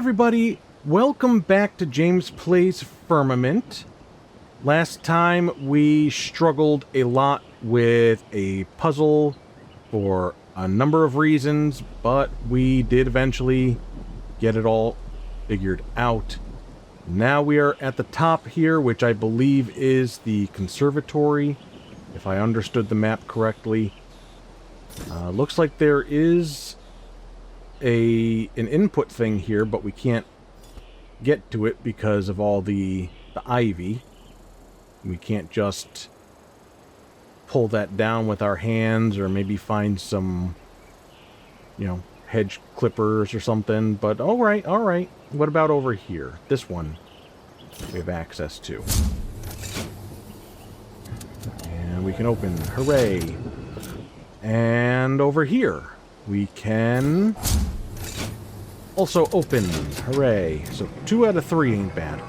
everybody, welcome back to James Plays Firmament. Last time we struggled a lot with a puzzle for a number of reasons, but we did eventually get it all figured out. Now we are at the top here, which I believe is the conservatory, if I understood the map correctly. Looks like there is an input thing here, but we can't get to it because of all the ivy. We can't just pull that down with our hands, or maybe find some, hedge clippers or something. But all right. What about over here? This one we have access to. And we can open. Hooray. And over here we can also open. Hooray. So 2 out of 3 ain't bad.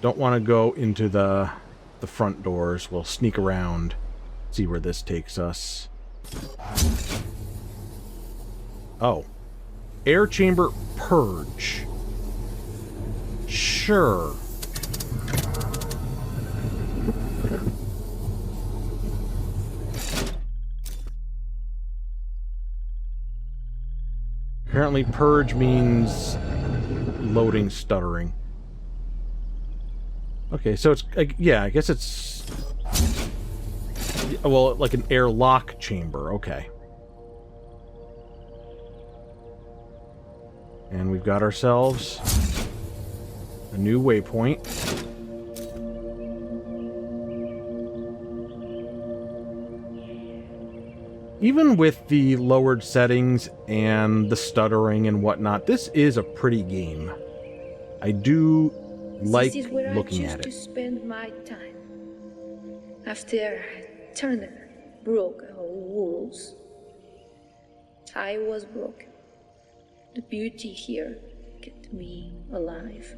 Don't want to go into the front doors. We'll sneak around, see where this takes us. Oh. Air chamber purge. Sure. Apparently purge means loading stuttering. Okay, so it's, yeah, I guess it's, well, like an airlock chamber, okay. And we've got ourselves a new waypoint. Even with the lowered settings and the stuttering and whatnot, this is a pretty game. I do like looking at it. This is where I choose to spend my time. After Turner broke our rules, I was broken. The beauty here kept me alive.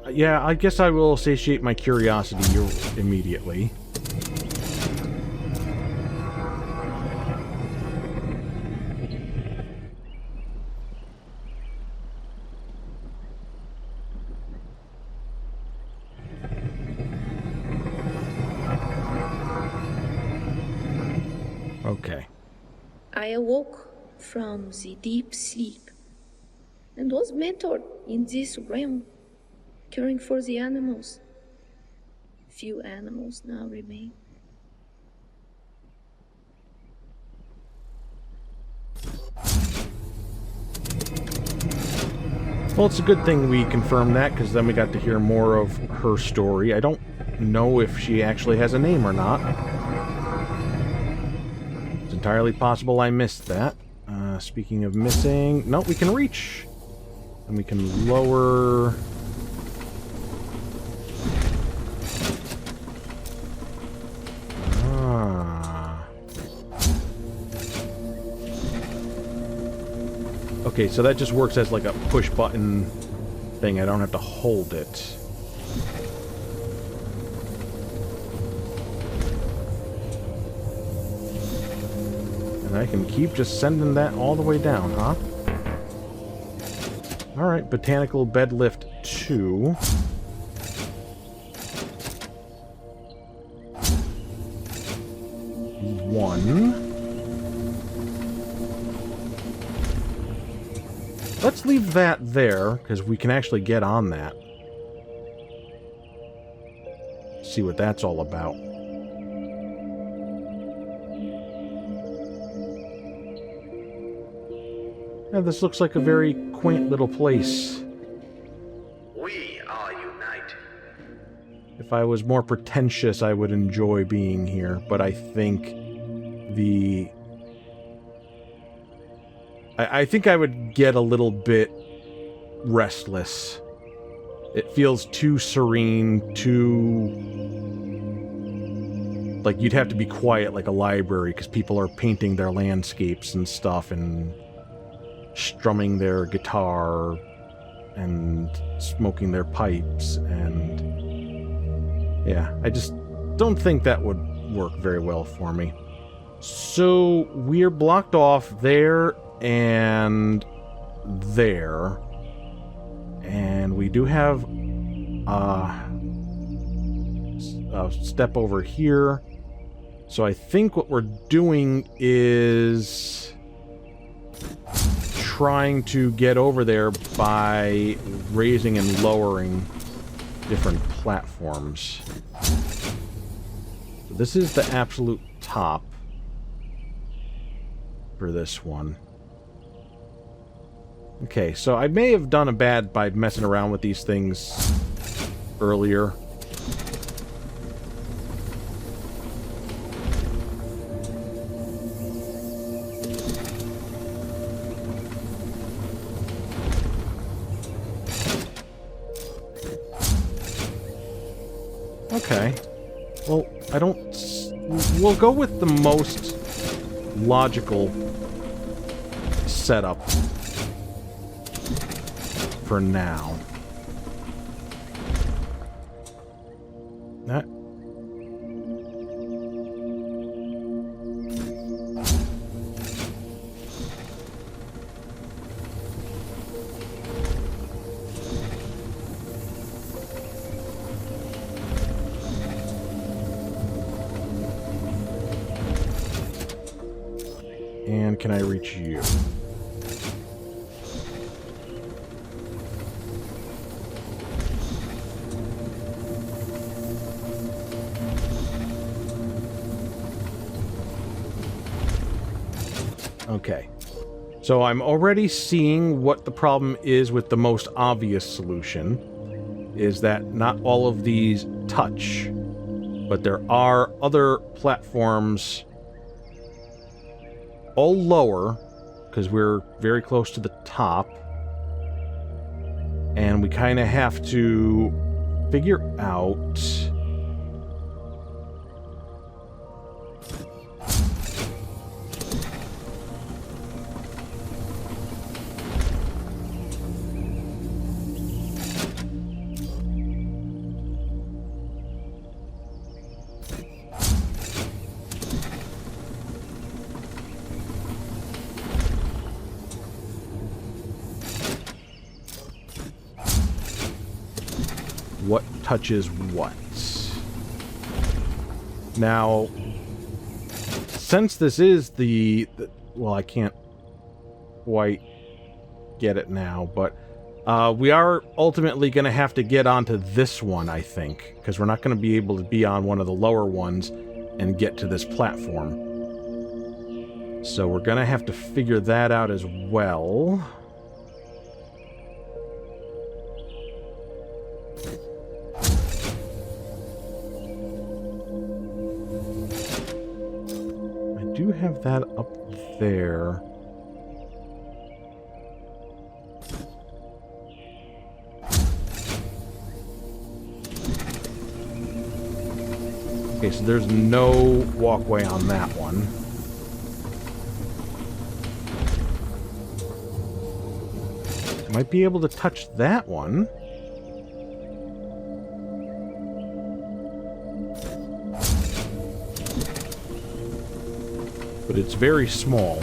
Yeah, I guess I will satiate my curiosity immediately. Okay. I awoke from the deep sleep and was mentored in this realm, caring for the animals. Few animals now remain. Well, it's a good thing we confirmed that, because then we got to hear more of her story. I don't know if she actually has a name or not. It's entirely possible I missed that. Speaking of missing... No, we can reach. And we can lower... Okay, so that just works as like a push button thing. I don't have to hold it. And I can keep just sending that all the way down, huh? Alright, Botanical Bed Lift 2. One. Let's leave that there, because we can actually get on that. See what that's all about. Yeah, this looks like a very quaint little place. We are united. If I was more pretentious, I would enjoy being here, but I think the... I think I would get a little bit restless. It feels too serene, too like, you'd have to be quiet like a library because people are painting their landscapes and stuff and strumming their guitar and smoking their pipes, and yeah, I just don't think that would work very well for me. So we're blocked off there and there, and we do have a step over here. So I think what we're doing is trying to get over there by raising and lowering different platforms. So this is the absolute top for this one. Okay, so I may have done a bad by messing around with these things earlier. Okay. Well, I don't... We'll go with the most logical setup for now. That... And can I reach you? Okay. So I'm already seeing what the problem is with the most obvious solution, is that not all of these touch, but there are other platforms all lower, because we're very close to the top, and we kind of have to figure out what touches what. Now, since this is the well, I can't quite get it now, but we are ultimately going to have to get onto this one, I think, because we're not going to be able to be on one of the lower ones and get to this platform. So we're going to have to figure that out as well. Do have that up there. Okay, so there's no walkway on that one. Might be able to touch that one. But it's very small.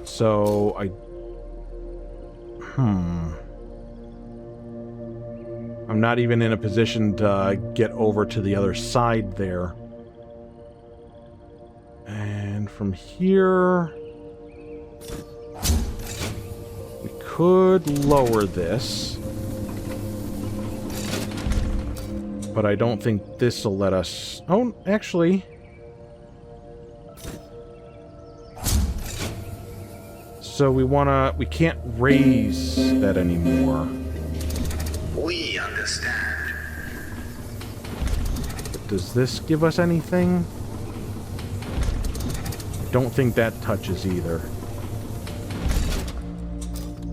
So I'm not even in a position to get over to the other side there. And from here, we could lower this. But I don't think this will let us... Oh, actually... So we can't raise that anymore. We understand. But does this give us anything? I don't think that touches either.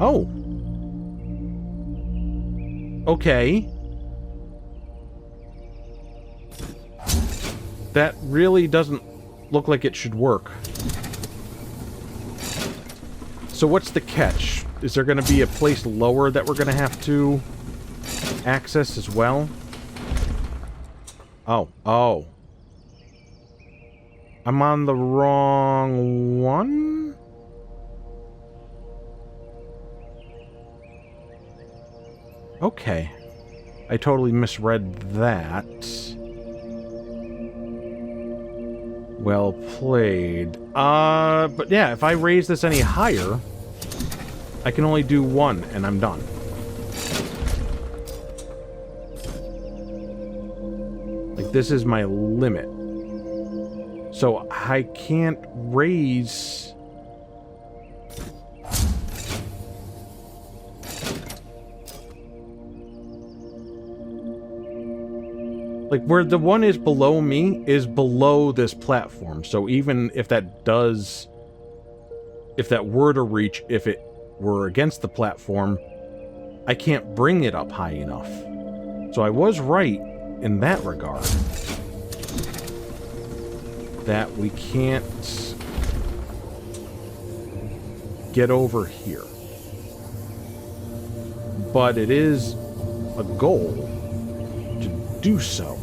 Oh! Okay. that really doesn't look like it should work. So what's the catch? Is there going to be a place lower that we're going to have to access as well? Oh. I'm on the wrong one? Okay. I totally misread that. Well played. But yeah, if I raise this any higher, I can only do one, and I'm done. Like, this is my limit. So I can't raise... Like, where the one is below me is below this platform. So even if that does... If that were to reach, if it were against the platform, I can't bring it up high enough. So I was right in that regard. That we can't get over here. But it is a goal to do so.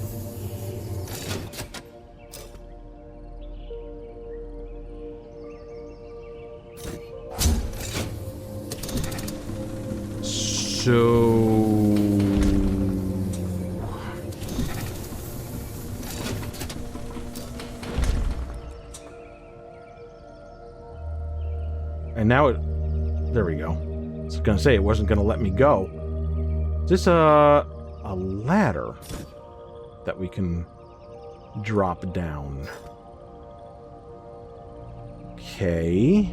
And now it... There we go. I was going to say, it wasn't going to let me go. Is this a ladder that we can drop down? Okay.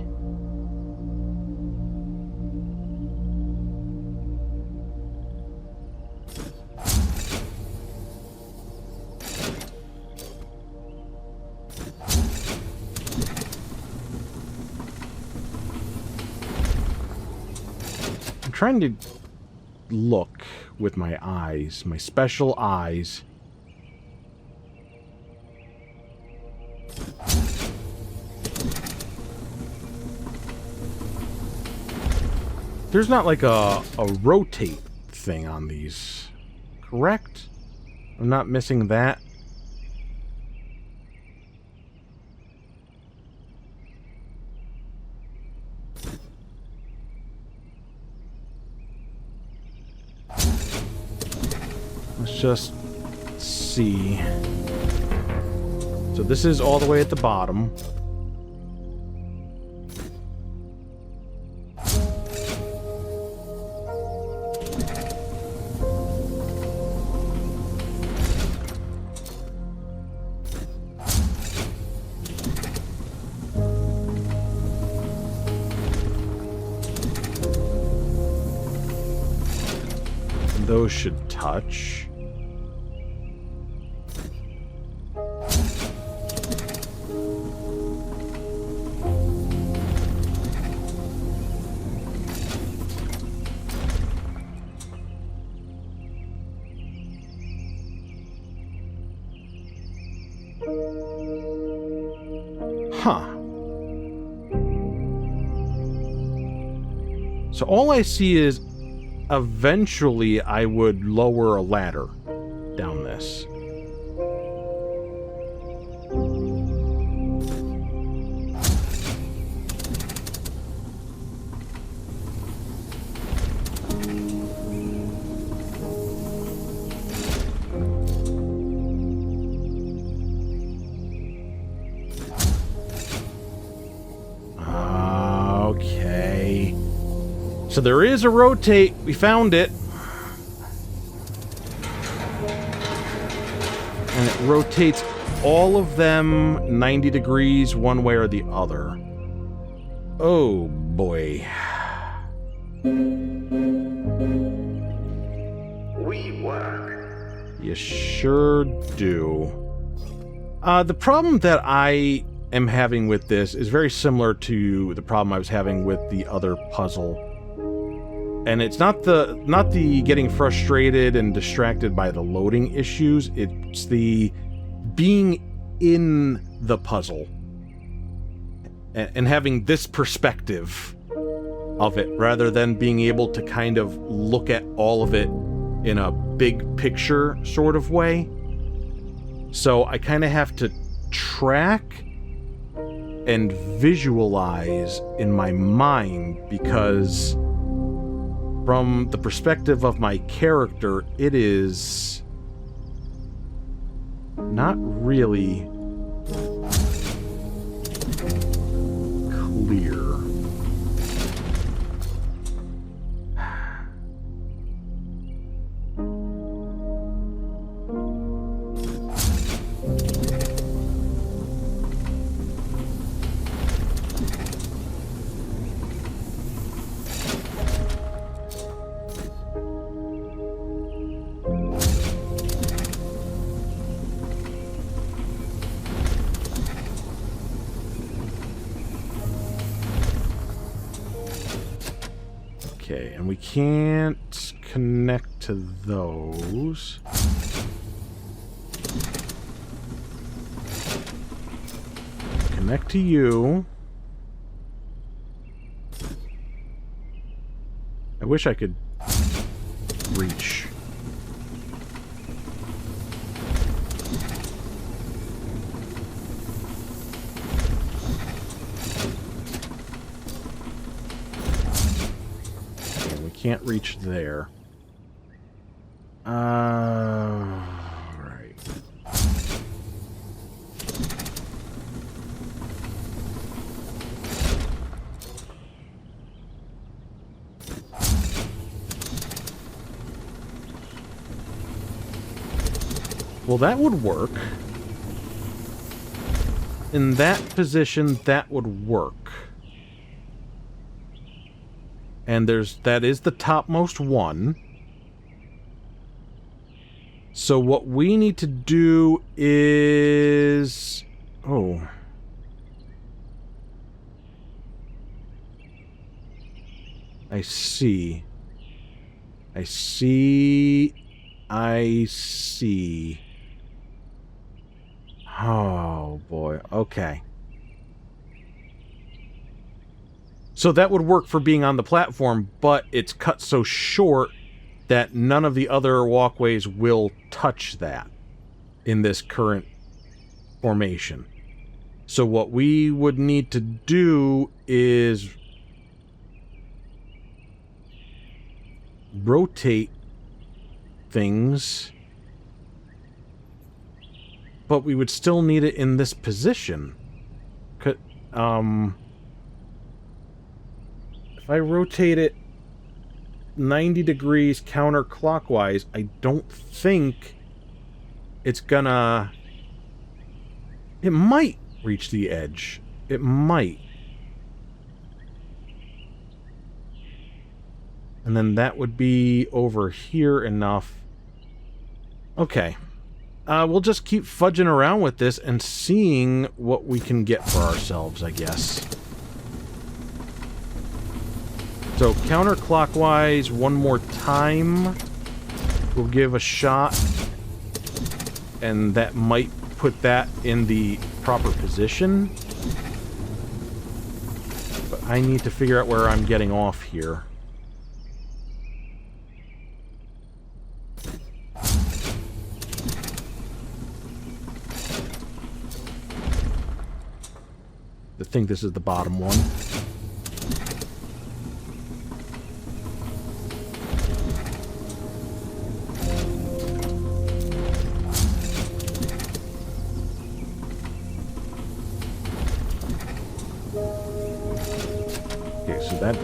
Trying to look with my eyes, my special eyes. There's not like a rotate thing on these, correct? I'm not missing that. Let's just see. So this is all the way at the bottom. And those should touch. Huh. So all I see is eventually I would lower a ladder down this. Okay. So there is a rotate. We found it. And it rotates all of them 90 degrees one way or the other. Oh, boy. We work. You sure do. The problem that I am having with this is very similar to the problem I was having with the other puzzle. And it's not the getting frustrated and distracted by the loading issues, it's the being in the puzzle and having this perspective of it rather than being able to kind of look at all of it in a big picture sort of way. So I kind of have to track and visualize in my mind, because from the perspective of my character, it is not really clear. Okay, and we can't connect to those. Connect to you. I wish I could reach. Can't reach there. Right. Well, that would work. In that position, that would work. And that is the topmost one. So what we need to do is... Oh. I see. I see. I see. Oh, boy. Okay. So that would work for being on the platform, but it's cut so short that none of the other walkways will touch that in this current formation. So what we would need to do is rotate things, but we would still need it in this position. If I rotate it 90 degrees counterclockwise, I don't think it's gonna... It might reach the edge. It might. And then that would be over here enough. Okay. We'll just keep fudging around with this and seeing what we can get for ourselves, I guess. So counterclockwise one more time. We'll give a shot. And that might put that in the proper position. But I need to figure out where I'm getting off here. I think this is the bottom one. Okay, so that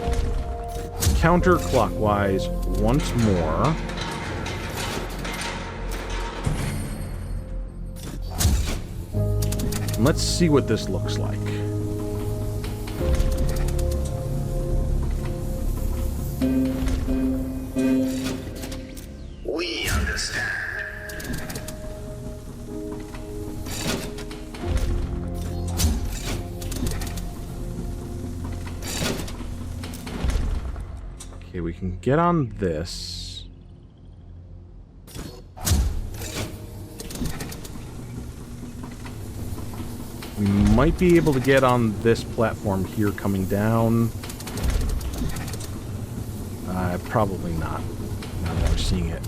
counterclockwise once more. And let's see what this looks like. We understand. Okay, we can get on this. We might be able to get on this platform here coming down. Probably not. Now that I'm seeing it.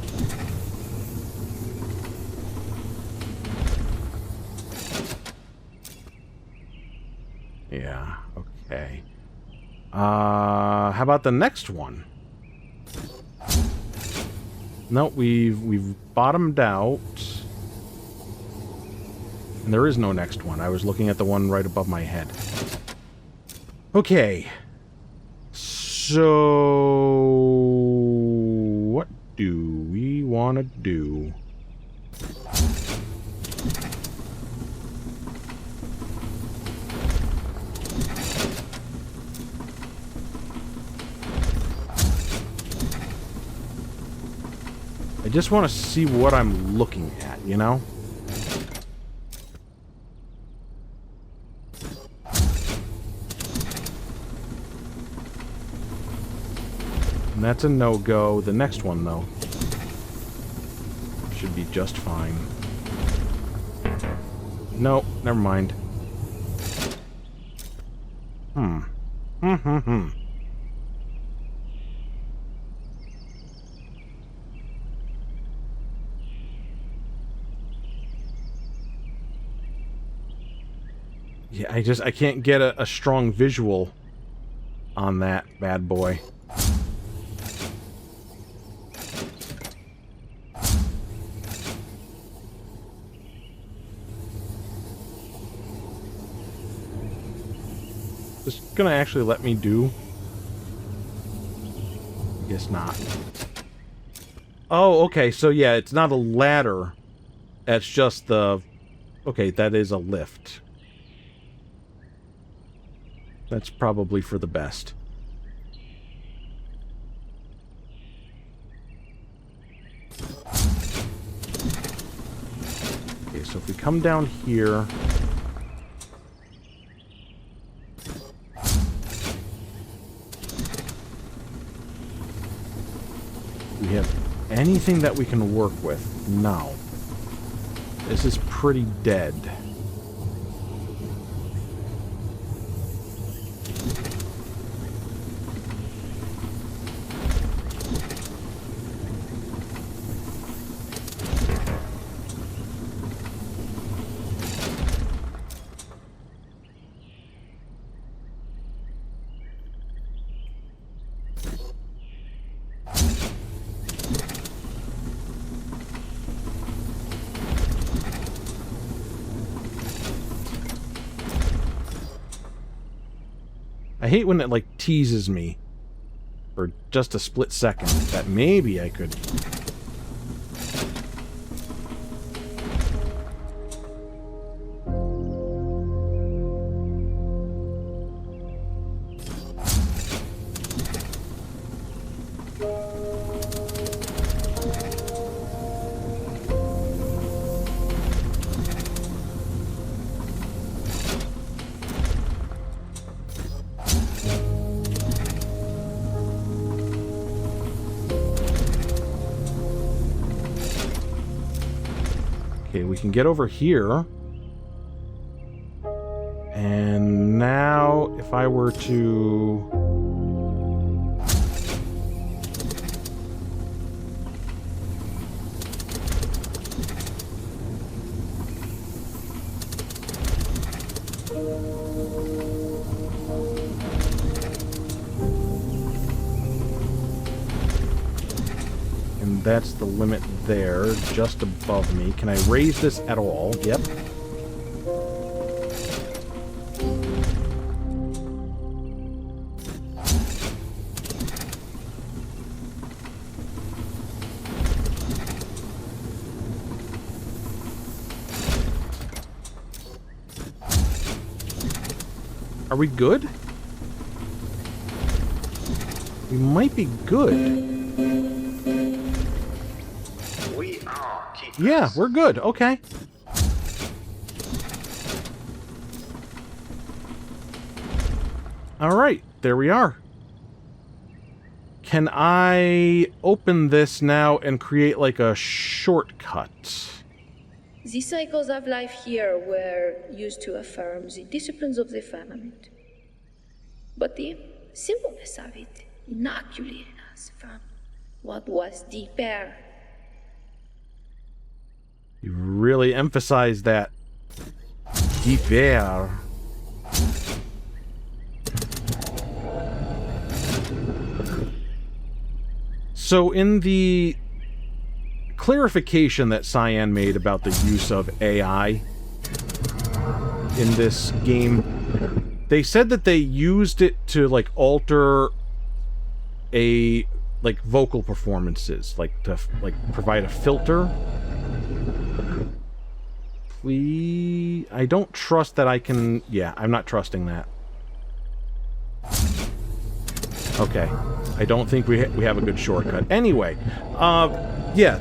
Yeah, okay. How about the next one? No, we've bottomed out. And there is no next one. I was looking at the one right above my head. Okay. So what do we want to do? I just want to see what I'm looking at, you know? And that's a no-go. The next one, though, should be just fine. No, never mind. Yeah, I can't get a strong visual on that bad boy. Is it gonna actually let me do? Guess not. Oh, okay, so yeah, it's not a ladder. It's just the... Okay, that is a lift. That's probably for the best. Okay, so if we come down here... We have anything that we can work with? No. This is pretty dead. I hate when it, like, teases me for just a split second that maybe I could... Okay, we can get over here. And now, if I were to... And that's the limit there, just above me. Can I raise this at all? Yep. Are we good? We might be good. We are keepers. Yeah, we're good. Okay. All right, there we are. Can I open this now and create like a shortcut? The cycles of life here were used to affirm the disciplines of the firmament. But the simpleness of it inoculated us from what was deeper. You really emphasize that deep air. So in the clarification that Cyan made about the use of AI in this game, they said that they used it to, like, alter like, vocal performances, like, to, like, provide a filter. Please... I don't trust that I can... Yeah, I'm not trusting that. Okay. I don't think we have a good shortcut. Anyway, yeah.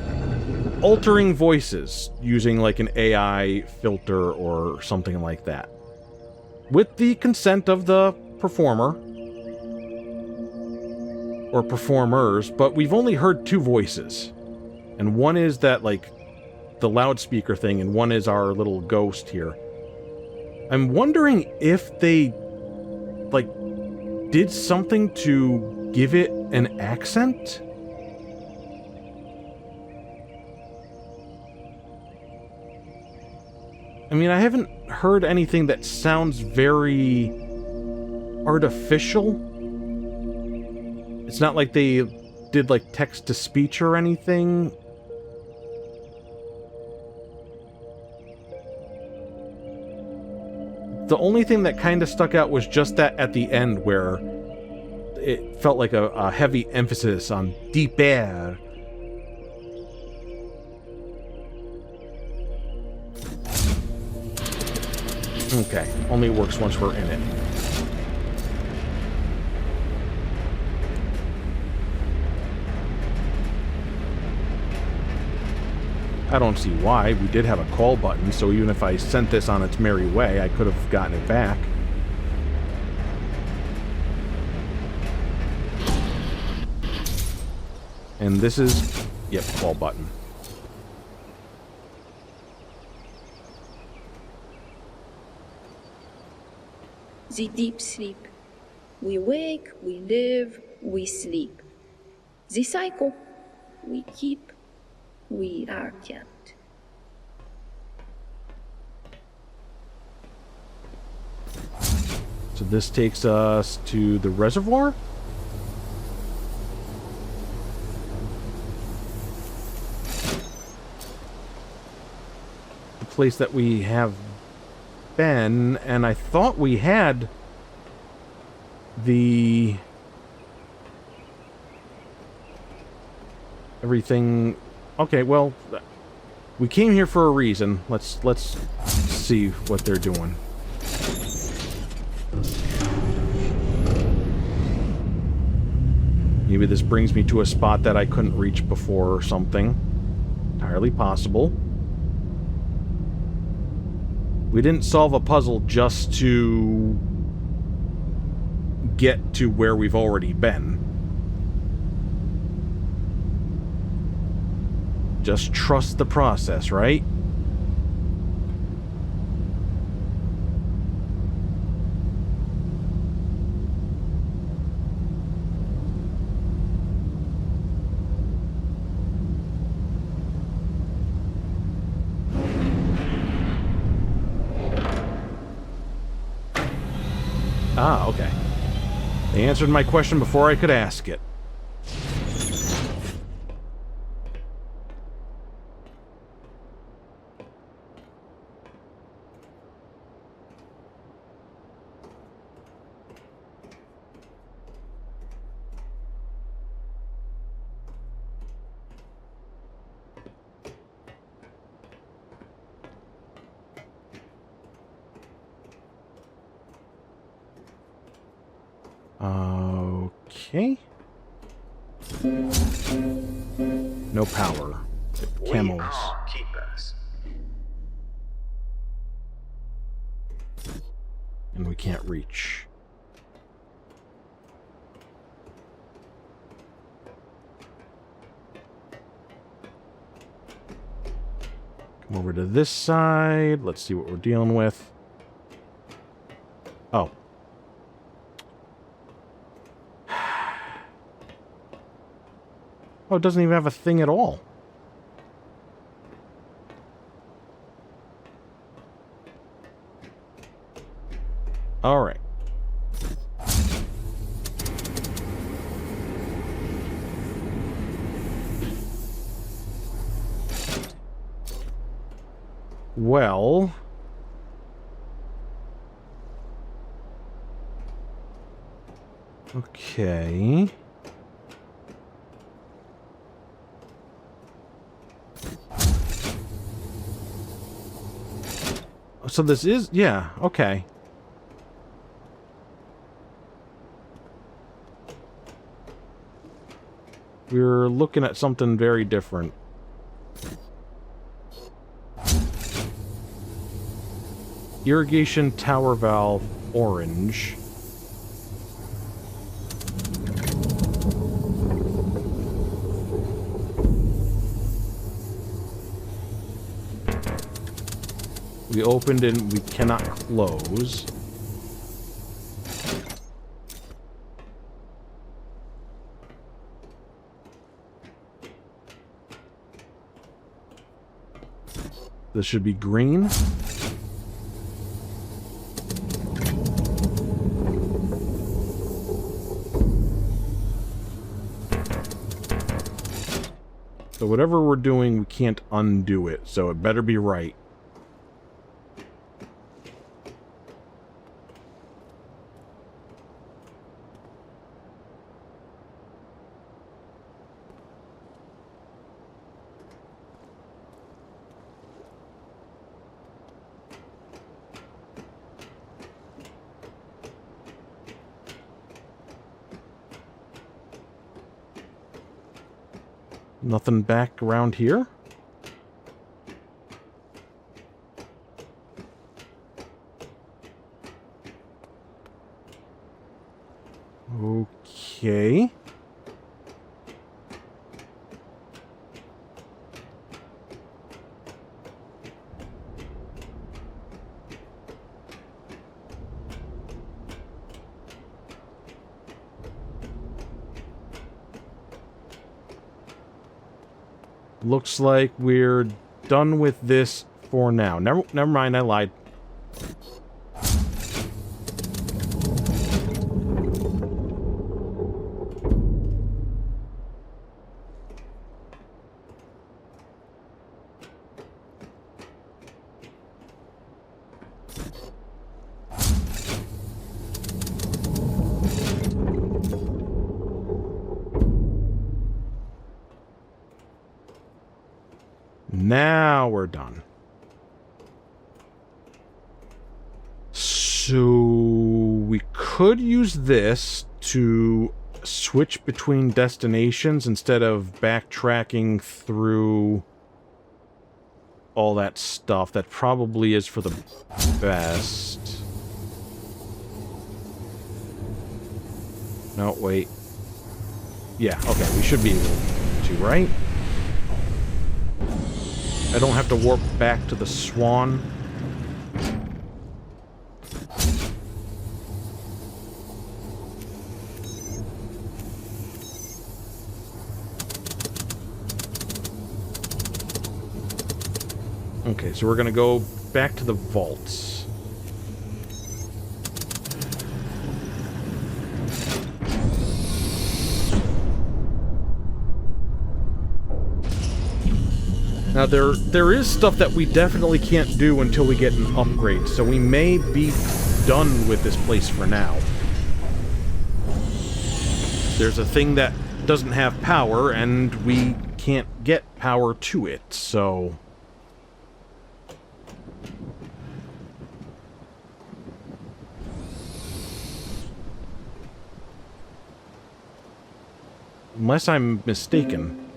Altering voices using, like, an AI filter or something like that. With the consent of the performer. Or performers, but we've only heard two voices. And one is that, like, the loudspeaker thing, and one is our little ghost here. I'm wondering if they, like, did something to give it an accent? I mean, I haven't heard anything that sounds very artificial. It's not like they did, like, text-to-speech or anything. The only thing that kind of stuck out was just that at the end where it felt like a heavy emphasis on deep air. Okay, only works once we're in it. I don't see why. We did have a call button, so even if I sent this on its merry way, I could have gotten it back. And this is... Yep, call button. The deep sleep. We wake, we live, we sleep. The cycle. We keep, we are kept. So this takes us to the reservoir? The place that we have been, and I thought we had the... everything... Okay, well, we came here for a reason. Let's see what they're doing. Maybe this brings me to a spot that I couldn't reach before or something. Entirely possible. We didn't solve a puzzle just to get to where we've already been. Just trust the process, right? Ah, okay. They answered my question before I could ask it. Okay. No power. Camels. We are keepers. And we can't reach. Over to this side. Let's see what we're dealing with. Oh. Oh, it doesn't even have a thing at all. All right. Well... Okay... So this is... Yeah, okay. We're looking at something very different. Irrigation tower valve, orange. We opened and we cannot close. This should be green. So whatever we're doing, we can't undo it, so it better be right. Nothing back around here? Okay. Looks like we're done with this for now. Never mind, I lied. Now we're done. So we could use this to switch between destinations instead of backtracking through all that stuff. That probably is for the best. No, wait. Yeah, okay, we should be able to, right? I don't have to warp back to the Swan. Okay, so we're gonna go back to the vaults. Now, there is stuff that we definitely can't do until we get an upgrade, so we may be done with this place for now. There's a thing that doesn't have power, and we can't get power to it, so... Unless I'm mistaken.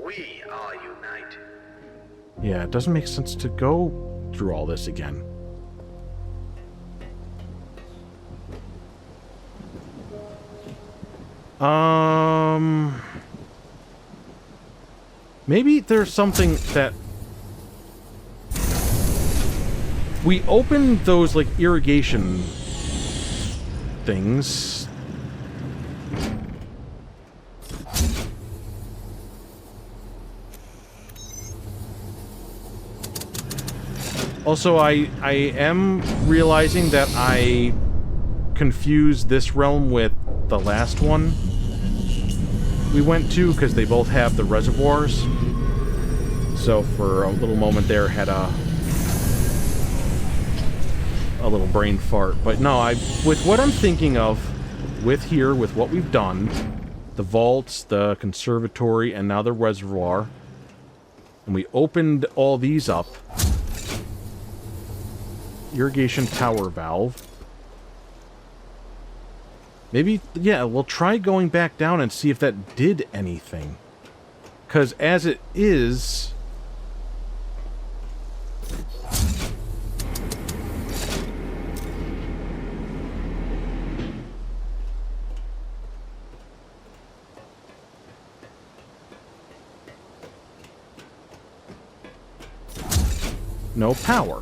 We are united. Yeah, it doesn't make sense to go through all this again. Maybe there's something that... We opened those, like, irrigation things. Also, I am realizing that I confused this realm with the last one we went to, because they both have the reservoirs. So for a little moment there, had a little brain fart. But no, with what I'm thinking of, with what we've done, the vaults, the conservatory, and now the reservoir, and we opened all these up. Irrigation tower valve. Maybe, yeah, we'll try going back down and see if that did anything. Because as it is... no power.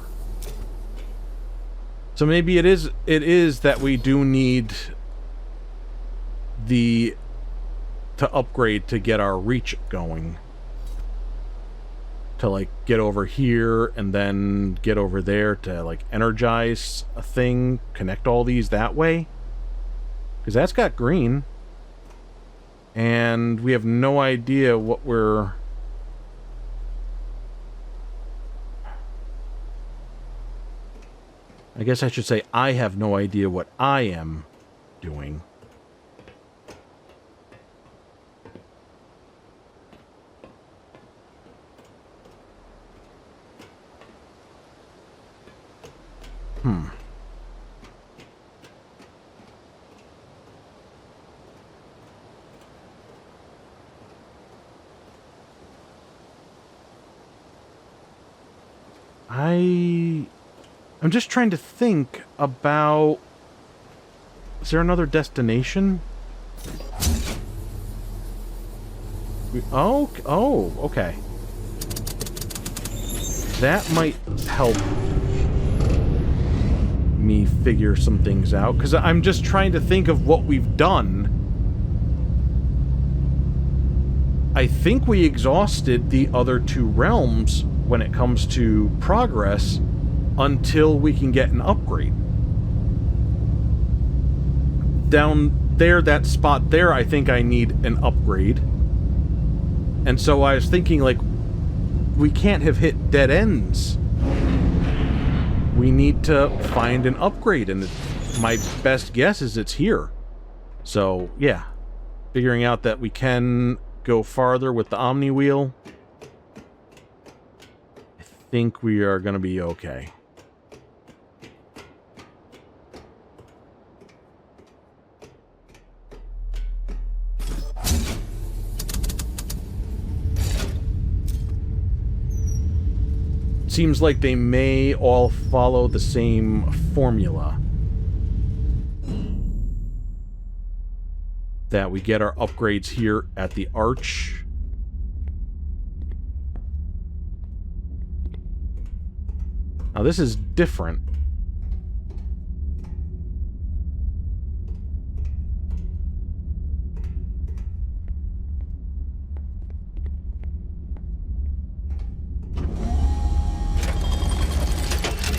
So maybe it is that we do need to upgrade to get our reach going. To, like, get over here and then get over there to, like, energize a thing, connect all these that way. Because that's got green. And we have no idea what we're... I guess I should say I have no idea what I am doing. I'm just trying to think about... Is there another destination? Oh, okay. That might help me figure some things out, because I'm just trying to think of what we've done. I think we exhausted the other two realms when it comes to progress until we can get an upgrade. Down there, that spot there, I think I need an upgrade. And so I was thinking, like, we can't have hit dead ends. We need to find an upgrade, and my best guess is it's here. So, yeah. Figuring out that we can go farther with the Omni Wheel. I think we are going to be okay. Seems like they may all follow the same formula. That we get our upgrades here at the arch. Now this is different.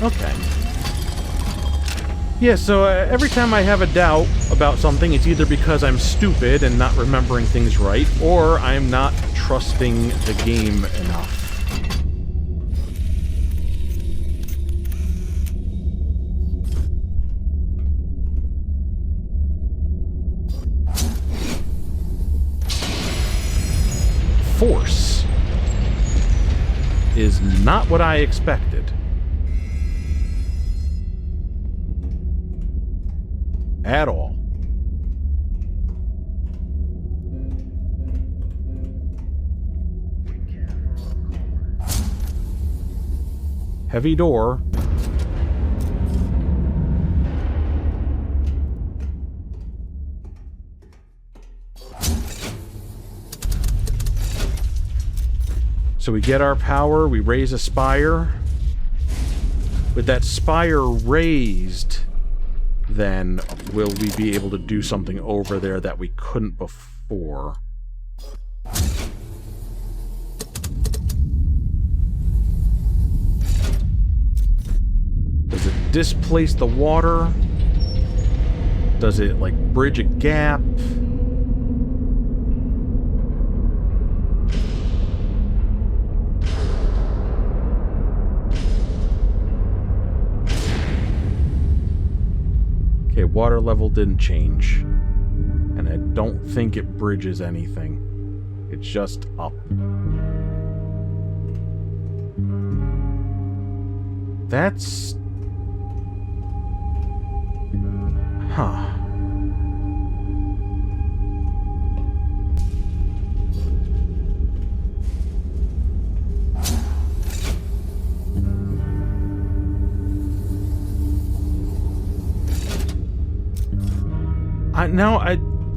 Okay. Yeah, so every time I have a doubt about something, it's either because I'm stupid and not remembering things right, or I'm not trusting the game enough. Force is not what I expected. At all. Heavy door. So we get our power, we raise a spire. With that spire raised, then will we be able to do something over there that we couldn't before? Does it displace the water? Does it, like, bridge a gap? Okay, water level didn't change. And I don't think it bridges anything. It's just up. That's... Huh.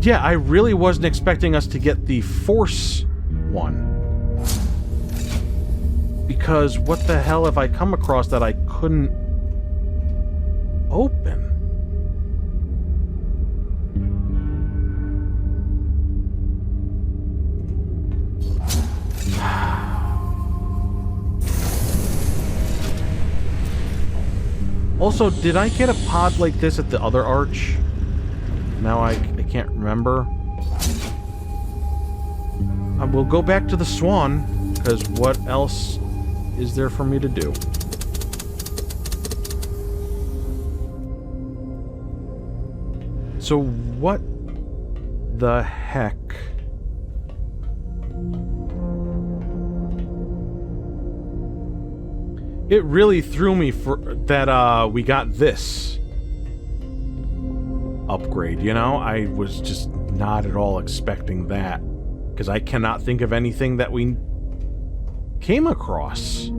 Yeah, I really wasn't expecting us to get the Force one. Because what the hell have I come across that I couldn't open? Also, did I get a pod like this at the other arch? Now I can't remember. We'll go back to the Swan, because what else is there for me to do? So what the heck? It really threw me for that we got this upgrade, you know? I was just not at all expecting that, because I cannot think of anything that we came across.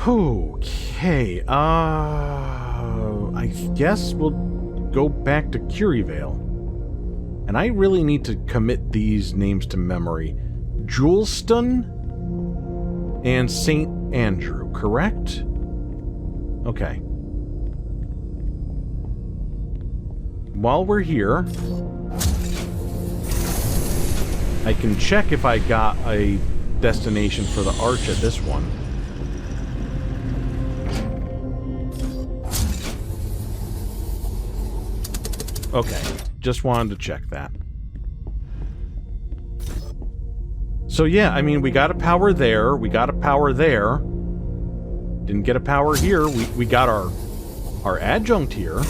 Okay, I guess we'll go back to Curryvale. And I really need to commit these names to memory. Juleston and St. Andrew, correct? Okay. While we're here, I can check if I got a destination for the arch at this one. Okay, just wanted to check that. So yeah, I mean, we got a power there, we got a power there. Didn't get a power here. We got our adjunct here.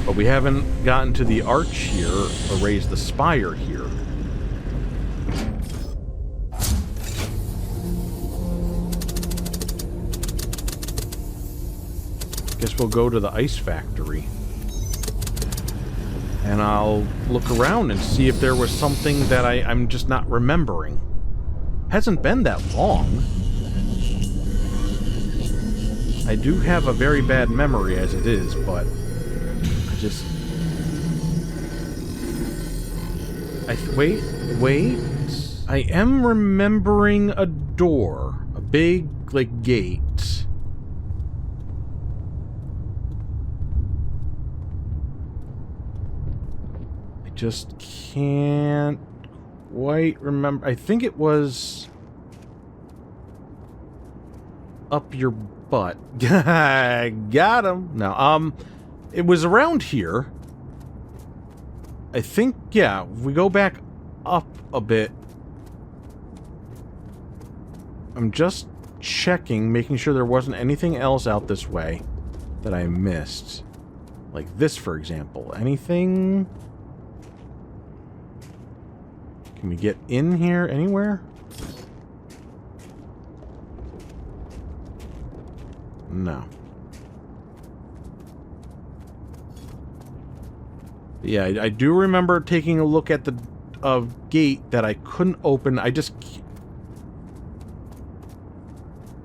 But we haven't gotten to the arch here, or raised the spire here. Guess we'll go to the ice factory. And I'll look around and see if there was something that I'm just not remembering. Hasn't been that long. I do have a very bad memory as it is, but I just... Wait. I am remembering a door. A big, like, gate. Just can't quite remember. I think it was up your butt. Got him. No, it was around here. I think, yeah, if we go back up a bit. I'm just checking, making sure there wasn't anything else out this way that I missed. Like this, for example. Anything... Can we get in here anywhere? No. Yeah, I do remember taking a look at the gate that I couldn't open. I just...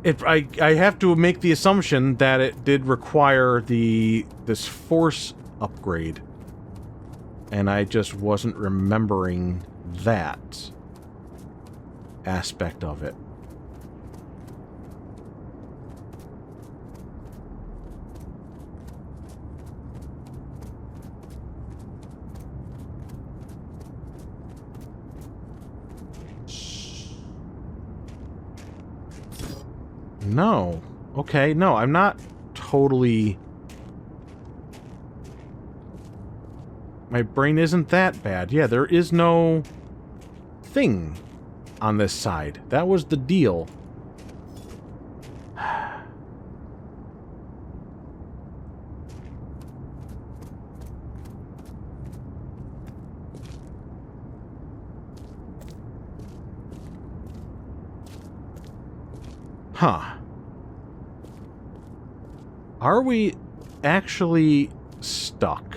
I have to make the assumption that it did require this force upgrade. And I just wasn't remembering that aspect of it. No. Okay, no, I'm not totally... My brain isn't that bad. Yeah, there is no thing on this side. That was the deal. Huh. Are we actually stuck?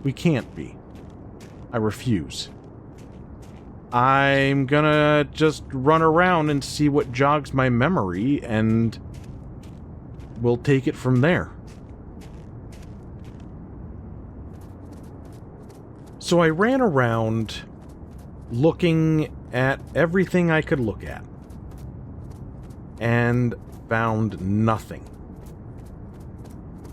We can't be. I refuse. I'm gonna just run around and see what jogs my memory, and we'll take it from there. So I ran around looking at everything I could look at, and found nothing.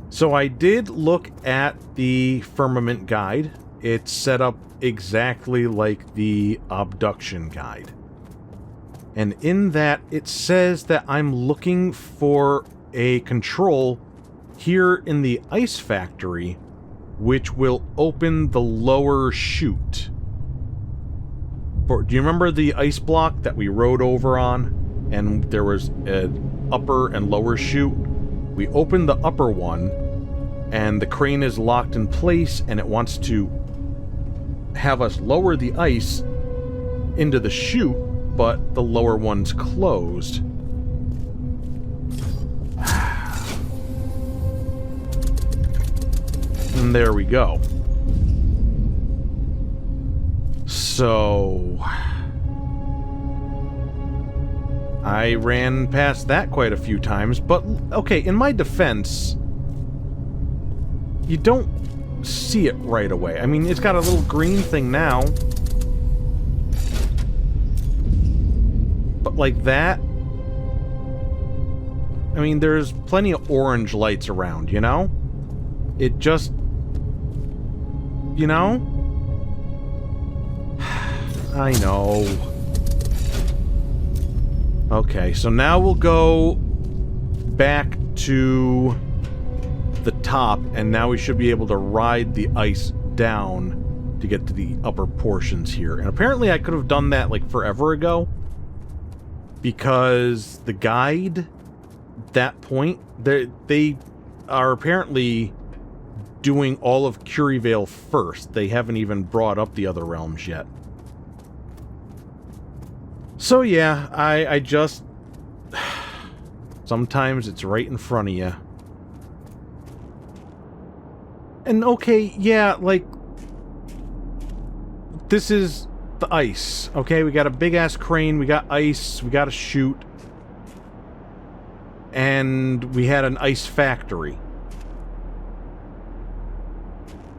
So I did look at the Firmament guide. It's set up exactly like the abduction guide. And in that, it says that I'm looking for a control here in the ice factory, which will open the lower chute. Do you remember the ice block that we rode over on? And there was an upper and lower chute? We opened the upper one, and the crane is locked in place, and it wants to have us lower the ice into the chute, but the lower one's closed. And there we go. So I ran past that quite a few times, but okay, in my defense, you don't see it right away. I mean, it's got a little green thing now. But like that, I mean, there's plenty of orange lights around, you know? It just, you know? I know. Okay, so now we'll go back to the top, and now we should be able to ride the ice down to get to the upper portions here. And apparently I could have done that like forever ago, because the guide, that point, they are apparently doing all of Curryvale first. They haven't even brought up the other realms yet. So yeah, I just... sometimes it's right in front of you. And okay, yeah, like... this is the ice, okay? We got a big-ass crane, we got ice, we got a chute. And we had an ice factory.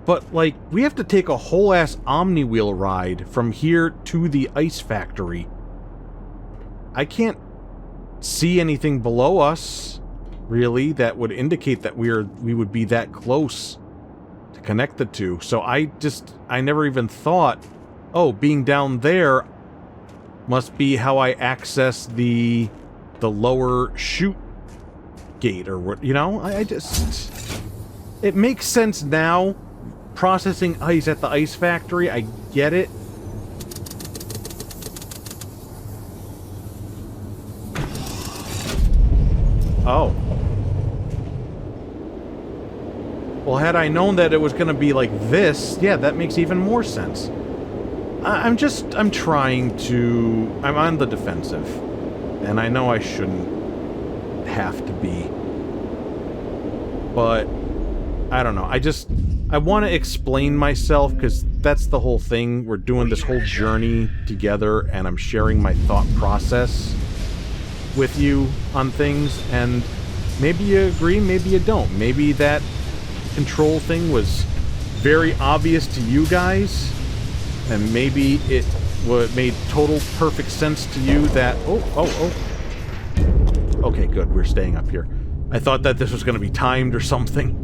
But, like, we have to take a whole-ass Omni-Wheel ride from here to the ice factory. I can't see anything below us, really, that would indicate that we would be that close to connect the two. So I never even thought, oh, being down there must be how I access the lower chute gate, or what, you know? I just... it makes sense now. Processing ice at the ice factory, I get it. Oh. Well, had I known that it was going to be like this, yeah, that makes even more sense. I'm trying to... I'm on the defensive. And I know I shouldn't have to be. But, I don't know. I want to explain myself, because that's the whole thing. We're doing this whole journey together, and I'm sharing my thought process with you on things, and maybe you agree, maybe you don't. Maybe that control thing was very obvious to you guys, and maybe it made total perfect sense to you that... Oh. Okay, good, we're staying up here. I thought that this was going to be timed or something.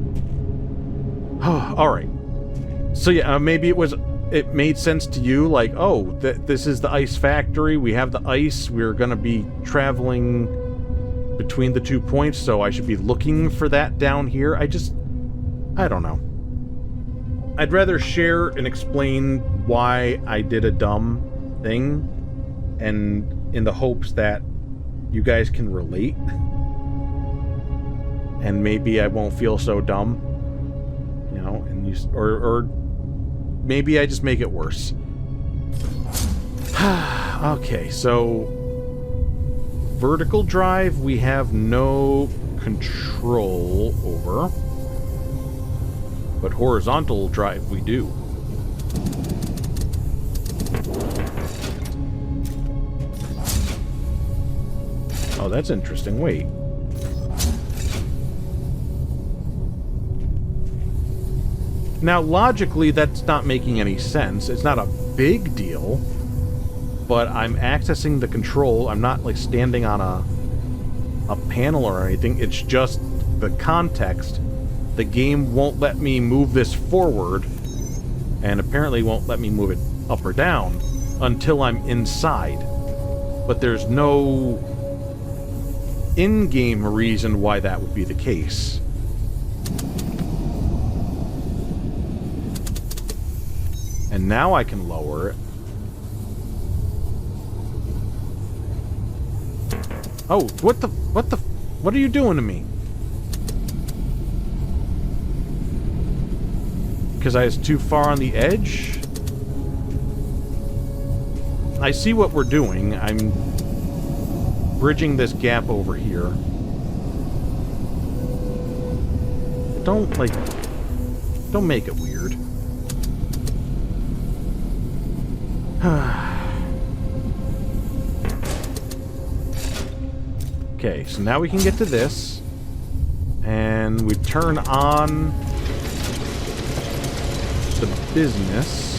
Alright. So yeah, maybe it made sense to you, like, oh, this is the ice factory, we have the ice, we're gonna be traveling between the 2 points, so I should be looking for that down here. I don't know. I'd rather share and explain why I did a dumb thing, and in the hopes that you guys can relate. And maybe I won't feel so dumb. You know, and or maybe I just make it worse. Okay, so vertical drive we have no control over, but horizontal drive we do. Oh, that's interesting. Wait. Now, logically, that's not making any sense. It's not a big deal, but I'm accessing the control. I'm not, like, standing on a panel or anything. It's just the context. The game won't let me move this forward, and apparently won't let me move it up or down until I'm inside. But there's no in-game reason why that would be the case. And now I can lower it. Oh, what are you doing to me? Because I was too far on the edge? I see what we're doing. I'm bridging this gap over here. Don't make it weird. Okay, so now we can get to this. And we turn on the business.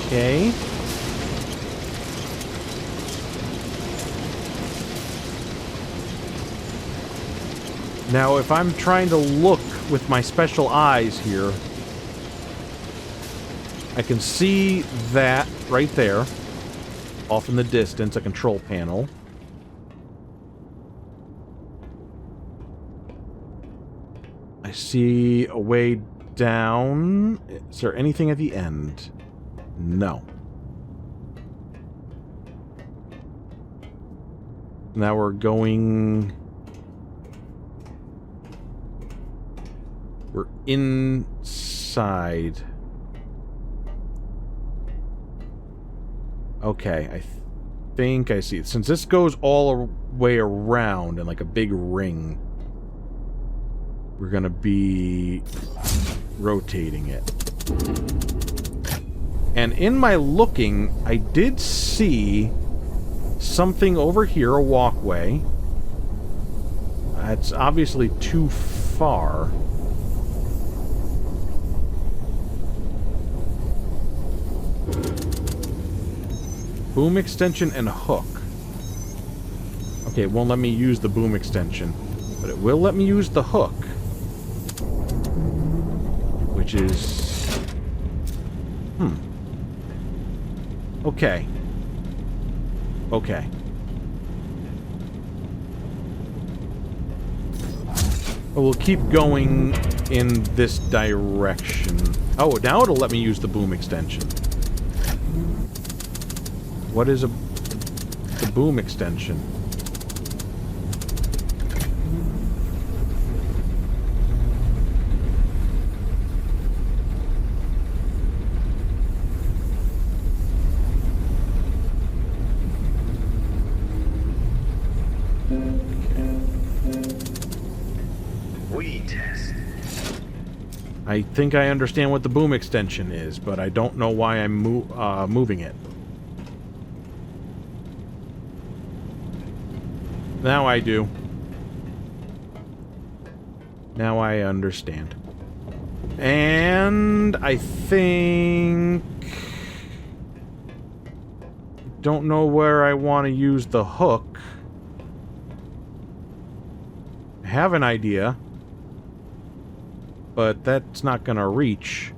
Okay. Now, if I'm trying to look with my special eyes here, I can see that right there, off in the distance, a control panel. I see a way down. Is there anything at the end? No. Now we're going... We're inside. Okay, I think I see it. Since this goes all the way around in like a big ring, we're gonna be rotating it. And in my looking, I did see something over here, a walkway. It's obviously too far. Boom extension and hook. Okay, it won't let me use the boom extension, but it will let me use the hook. Which is... Okay. Okay. But we'll keep going in this direction. Oh, now it'll let me use the boom extension. What is the boom extension? test. I think I understand what the boom extension is, but I don't know why I'm moving it. Now I do. Now I understand. And I think... don't know where I want to use the hook. I have an idea, but that's not going to reach.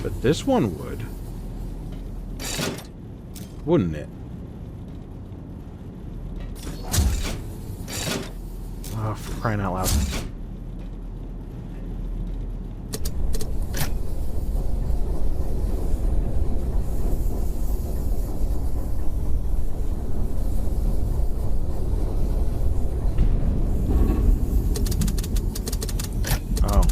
But this one would. Wouldn't it? Oh, for crying out loud. Oh.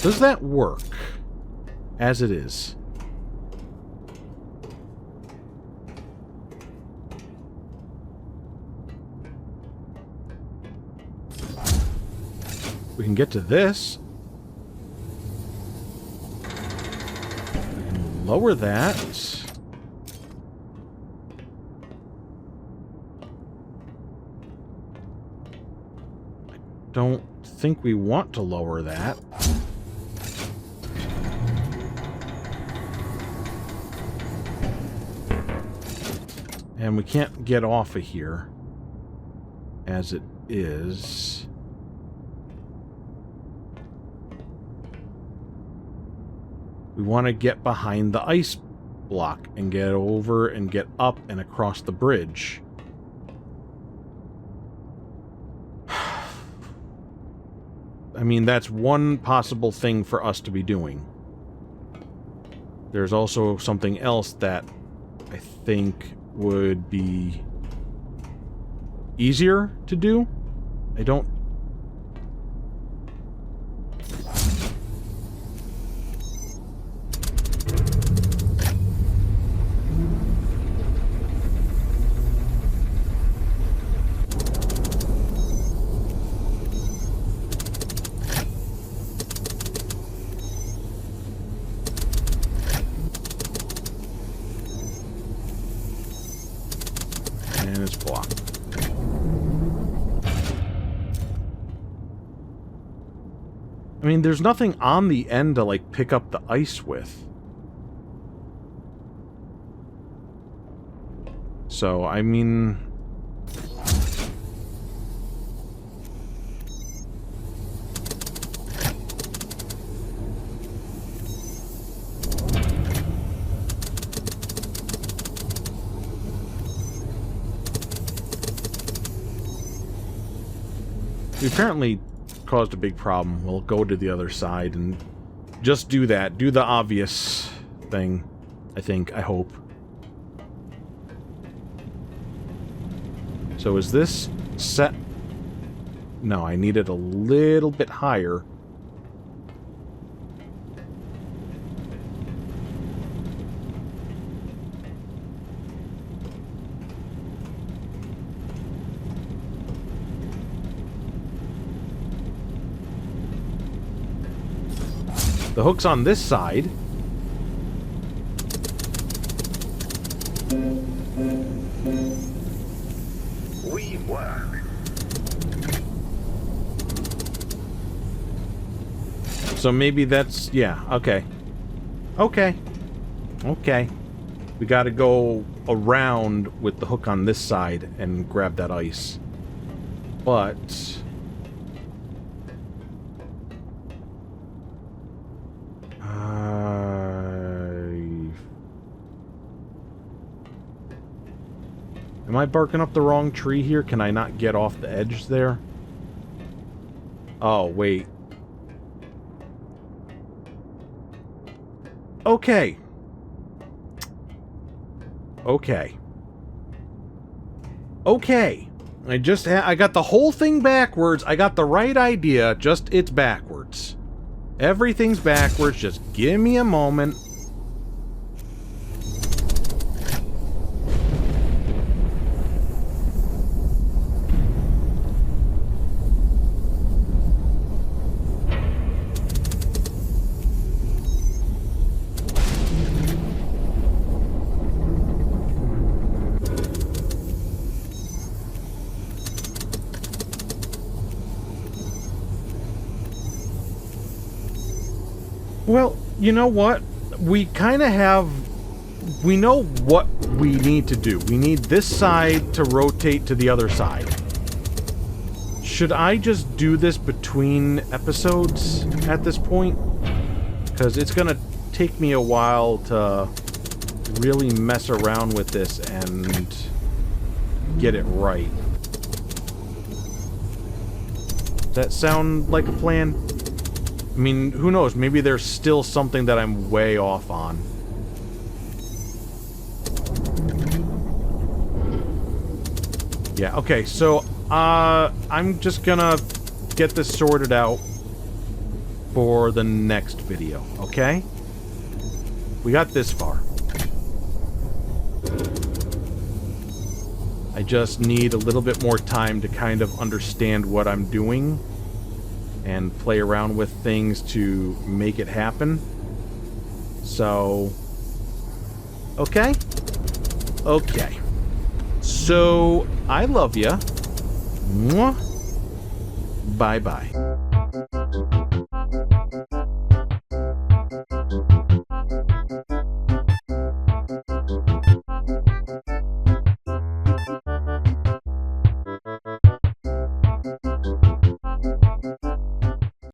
Does that work as it is? We can get to this. We can lower that. I don't think we want to lower that. And we can't get off of here as it is. We want to get behind the ice block and get over and get up and across the bridge. I mean, that's one possible thing for us to be doing. There's also something else that I think would be easier to do. I don't... And it's blocked. I mean, there's nothing on the end to, like, pick up the ice with. So, I mean... we apparently caused a big problem. We'll go to the other side and just do that. Do the obvious thing, I think. I hope. So is this set? No, I need it a little bit higher. The hook's on this side. We work. So maybe that's... yeah, okay. Okay. Okay. We gotta go around with the hook on this side and grab that ice. But... am I barking up the wrong tree here? Can I not get off the edge there? Oh, wait. Okay. Okay. Okay. I got the whole thing backwards. I got the right idea, just it's backwards. Everything's backwards. Just give me a moment. Well, you know what? We kind of have... we know what we need to do. We need this side to rotate to the other side. Should I just do this between episodes at this point? Because it's going to take me a while to really mess around with this and get it right. Does that sound like a plan? I mean, who knows? Maybe there's still something that I'm way off on. Yeah, okay, so, I'm just gonna get this sorted out for the next video, okay? We got this far. I just need a little bit more time to kind of understand what I'm doing and play around with things to make it happen. So, okay? Okay. So, I love ya. Mwah. Bye-bye.